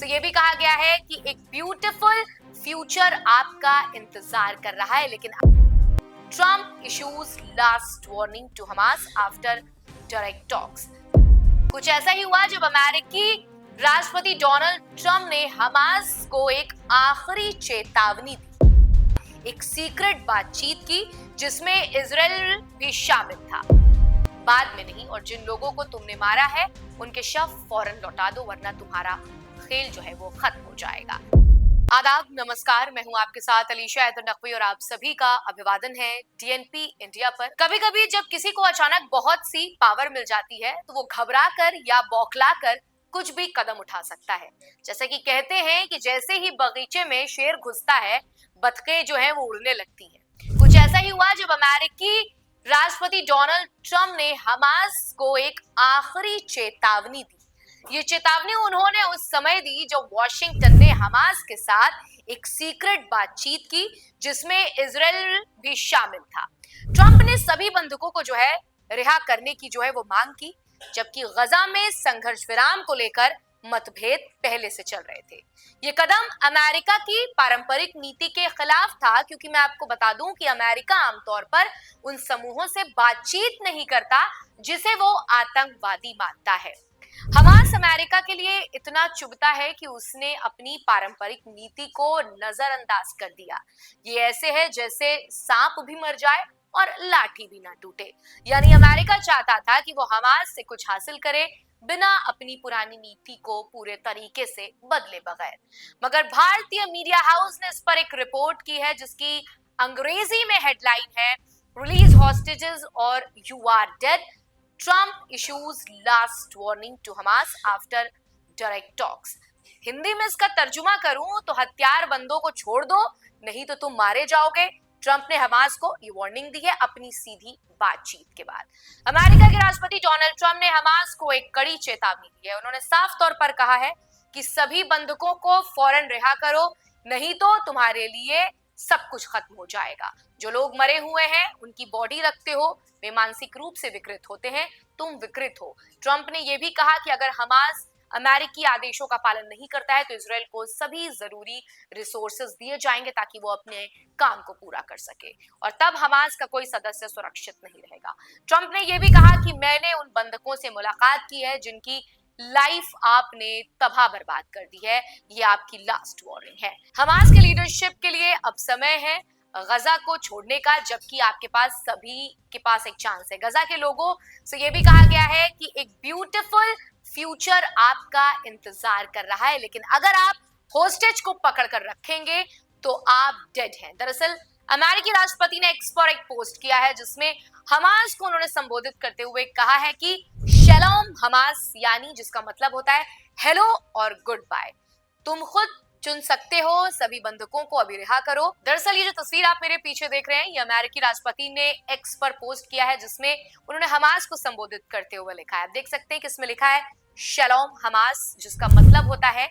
सो ये भी कहा गया है कि एक ब्यूटीफुल फ्यूचर आपका इंतजार कर रहा है, लेकिन Trump issues last warning to Hamas after direct talks. कुछ ऐसा ही हुआ जब अमेरिकी राष्ट्रपति डोनाल्ड ट्रम्प ने हमास को एक आखिरी चेतावनी दी, एक सीक्रेट बातचीत की जिसमें इजराइल भी शामिल था। बाद में नहीं, और जिन लोगों को तुमने मारा है उनके शव फौरन लौटा दो, वरना तुम्हारा खेल जो है वो खत्म हो जाएगा। आदाब, नमस्कार, मैं हूं आपके साथ अलीशा नकवी और आप सभी का अभिवादन है टीएनपी इंडिया पर। कभी कभी जब किसी को अचानक बहुत सी पावर मिल जाती है तो वो घबरा कर या बौखला कर कुछ भी कदम उठा सकता है। जैसे कि कहते हैं कि जैसे ही बगीचे में शेर घुसता है, बतखें जो है वो उड़ने लगती हैं। कुछ ऐसा ही हुआ जब अमेरिकी राष्ट्रपति डोनाल्ड ट्रम्प ने हमास को एक आखिरी चेतावनी दी। ये चेतावनी उन्होंने उस समय दी जब वॉशिंगटन ने हमास के साथ एक सीक्रेट बातचीत की जिसमें इजराइल भी शामिल था। ट्रम्प ने सभी बंधकों को जो है रिहा करने की जो है वो मांग की, जबकि गजा में संघर्ष विराम को लेकर मतभेद पहले से चल रहे थे। ये कदम अमेरिका की पारंपरिक नीति के खिलाफ था, क्योंकि मैं आपको बता दूं कि अमेरिका आमतौर पर उन समूहों से बातचीत नहीं करता जिसे वो आतंकवादी मानता है। हमास अमेरिका के लिए इतना चुभता है कि उसने अपनी पारंपरिक नीति को नजरअंदाज कर दिया। ये ऐसे है जैसे सांप भी मर जाए और लाठी भी ना टूटे। यानी अमेरिका चाहता था कि वो हमास से कुछ हासिल करे बिना अपनी पुरानी नीति को पूरे तरीके से बदले बगैर। मगर भारतीय मीडिया हाउस ने इस पर एक रिपोर्ट की है जिसकी अंग्रेजी में हेडलाइन है, रिलीज हॉस्टेजेस और you are dead, Trump issues last warning to Hamas after direct talks. Hindi में इसका तर्जुमा करूं तो हथियार बंदों को छोड़ दो, नहीं तो तुम मारे जाओगे। ट्रम्प ने हमास को ये वार्निंग दी है अपनी सीधी बातचीत के बाद। अमेरिका के राष्ट्रपति डोनाल्ड ट्रम्प ने हमास को एक कड़ी चेतावनी दी है। उन्होंने साफ तौर पर कहा है कि सभी बंधकों को फौरन रिहा करो, नहीं तो तुम्हारे लिए सब कुछ खत्म हो जाएगा। जो लोग मरे हुए हैं उनकी बॉडी रखते हो, वे मानसिक रूप से विकृत होते हैं, तुम विकृत हो। ट्रम्प ने यह भी कहा कि अगर हमास अमेरिकी आदेशों का पालन नहीं करता है तो इजराइल को सभी जरूरी रिसोर्सेज दिए जाएंगे ताकि वो अपने काम को पूरा कर सके, और तब हमास का कोई सदस्य सुरक्षित नहीं रहेगा। ट्रम्प ने यह भी कहा कि मैंने उन बंधकों से मुलाकात की है जिनकी लाइफ आपने तबाह बर्बाद कर दी है, ये आपकी लास्ट वार्निंग है। हमास के लीडरशिप के लिए अब समय है गजा को छोड़ने का, जबकि आपके पास सभी के पास एक चांस है। गजा के लोगों से ये भी कहा गया है कि एक ब्यूटीफुल फ्यूचर आपका इंतजार कर रहा है, लेकिन अगर आप होस्टेज को पकड़ कर रखेंगे तो आप डेड हैं। दरअसल अमेरिकी राष्ट्रपति ने एक्स पर एक पोस्ट किया है जिसमें हमास को उन्होंने संबोधित करते हुए कहा है कि शलोम हमास, यानी जिसका मतलब होता है हेलो और गुड बाय, तुम खुद चुन सकते हो, सभी बंधकों को अभी रिहा करो। दरअसल ये जो तस्वीर आप मेरे पीछे देख रहे हैं, ये अमेरिकी राष्ट्रपति ने एक्स पर पोस्ट किया है जिसमें उन्होंने हमास को संबोधित करते हुए लिखा है। आप देख सकते हैं कि इसमें लिखा है शलोम हमास, जिसका मतलब होता है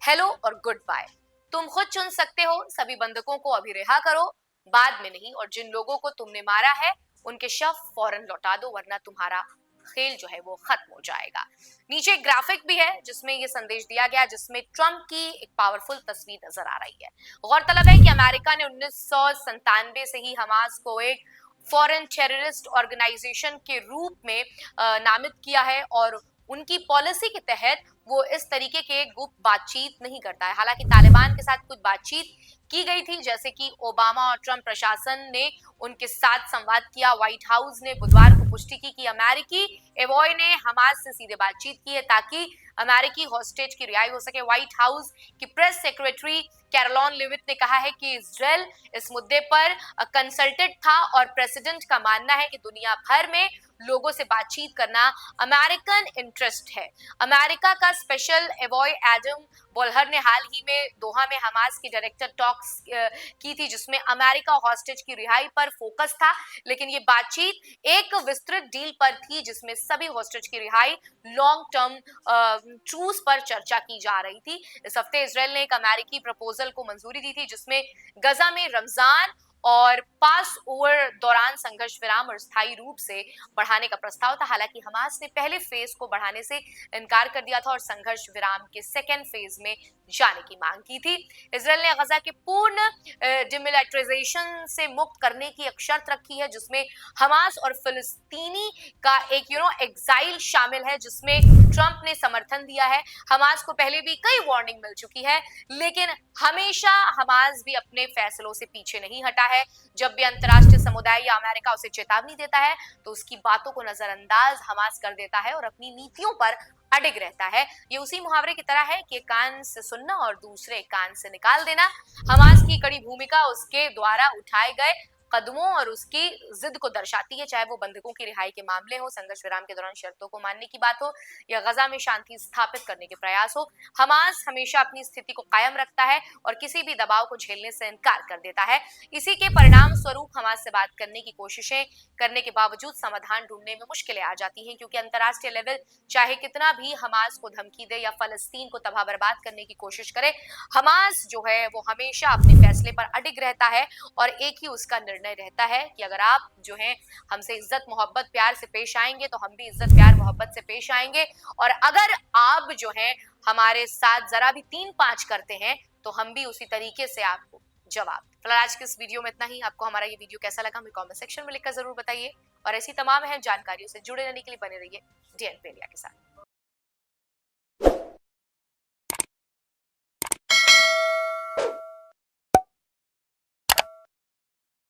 हेलो और गुड बाय, तुम खुद चुन सकते हो, सभी बंधकों को अभी रिहा करो, बाद में नहीं, और जिन लोगों को तुमने मारा है उनके शव फौरन लौटा दो, वरना तुम्हारा खेल जो है वो खत्म हो जाएगा। नीचे एक ग्राफिक भी है जिसमें ये संदेश दिया गया, जिसमें ट्रम्प की एक पावरफुल तस्वीर नजर आ रही है। गौरतलब है कि अमेरिका ने 1997 से ही हमास को एक फॉरेन टेररिस्ट ऑर्गेनाइजेशन के रूप में नामित किया है, और उनकी पॉलिसी के तहत वो इस तरीके के गुप्त बातचीत नहीं करता है। हालांकि तालिबान के साथ कुछ बातचीत की गई थी, जैसे कि ओबामा और ट्रम्प प्रशासन ने उनके साथ संवाद किया। व्हाइट हाउस ने बुधवार को पुष्टि की कि अमेरिकी एवॉय ने हमास से सीधे बातचीत की है ताकि अमेरिकी हॉस्टेज की रिहाई हो सके। व्हाइट हाउस की प्रेस सेक्रेटरी कैरोलिन लेविट ने कहा है कि इजराइल इस मुद्दे पर कंसल्टेड था और प्रेसिडेंट का मानना है कि दुनिया भर में लोगों से बातचीत करना अमेरिकन इंटरेस्ट है। अमेरिका का स्पेशल एवॉय एडम बोल्हर ने हाल ही में दोहा में हमास की डायरेक्टर टॉक्स की थी जिसमें अमेरिका हॉस्टेज की रिहाई पर फोकस था, लेकिन ये बातचीत एक विस्तृत डील पर थी जिसमें सभी हॉस्टेज की रिहाई, लॉन्ग टर्म ट्रूस पर चर्चा की जा रही थी। इस हफ्ते इजराइल ने एक अमेरिकी प्रपोजल को मंजूरी दी थी जिसमें गजा में रमजान और पास ओवर दौरान संघर्ष विराम और स्थायी रूप से बढ़ाने का प्रस्ताव था। हालांकि हमास ने पहले फेज को बढ़ाने से इनकार कर दिया था और संघर्ष विराम के सेकेंड फेज में जाने की मांग की थी। इसराइल ने गजा के पूर्ण डिमिलिटराइजेशन से मुक्त करने की एक शर्त रखी है, जिसमें हमास और फिलिस्तीनी का एक एग्जाइल शामिल है, जिसमें ट्रंप ने समर्थन दिया है। हमास को पहले भी कई वार्निंग मिल चुकी है, लेकिन हमेशा हमास भी अपने फैसलों से पीछे नहीं हटा है। जब भी अंतर्राष्ट्रीय समुदाय या अमेरिका उसे चेतावनी देता है तो उसकी बातों को नजरअंदाज हमास कर देता है और अपनी नीतियों पर अडिग रहता है। ये उसी मुहावरे की तरह है कि कान से सुनना और दूसरे कान से निकाल देना। हमास की कड़ी भूमिका उसके द्वारा उठाए गए कदमों और उसकी जिद को दर्शाती है, चाहे वो बंधकों की रिहाई के मामले हो, संघर्ष विराम के दौरान शर्तों को मानने की बात हो या गजा में शांति स्थापित करने के प्रयास हो। हमास हमेशा अपनी स्थिति को कायम रखता है और किसी भी दबाव को झेलने से इनकार कर देता है। इसी के परिणाम स्वरूप हमास से बात करने की कोशिशें करने के बावजूद समाधान ढूंढने में मुश्किलें आ जाती हैं, क्योंकि अंतर्राष्ट्रीय लेवल चाहे कितना भी हमास को धमकी दे या फलस्तीन को तबाह बर्बाद करने की कोशिश करे, हमास जो है वो हमेशा अपने फैसले पर अडिग रहता है और एक ही उसका निर्णय रहता है कि अगर आप जो है हमसे इज्जत मोहब्बत प्यार से पेश आएंगे तो हम भी इज्जत प्यार मोहब्बत से पेश आएंगे, और अगर आप जो है हमारे साथ जरा भी 3-5 करते हैं तो हम भी उसी तरीके से आपको जवाब। फिलहाल आज के इस वीडियो में इतना ही। आपको हमारा ये वीडियो कैसा लगा हमें कमेंट सेक्शन में लिखकर जरूर बताइए और ऐसी तमाम अहम जानकारियों से जुड़े रहने के लिए बने रहिए DN पे इंडिया के साथ।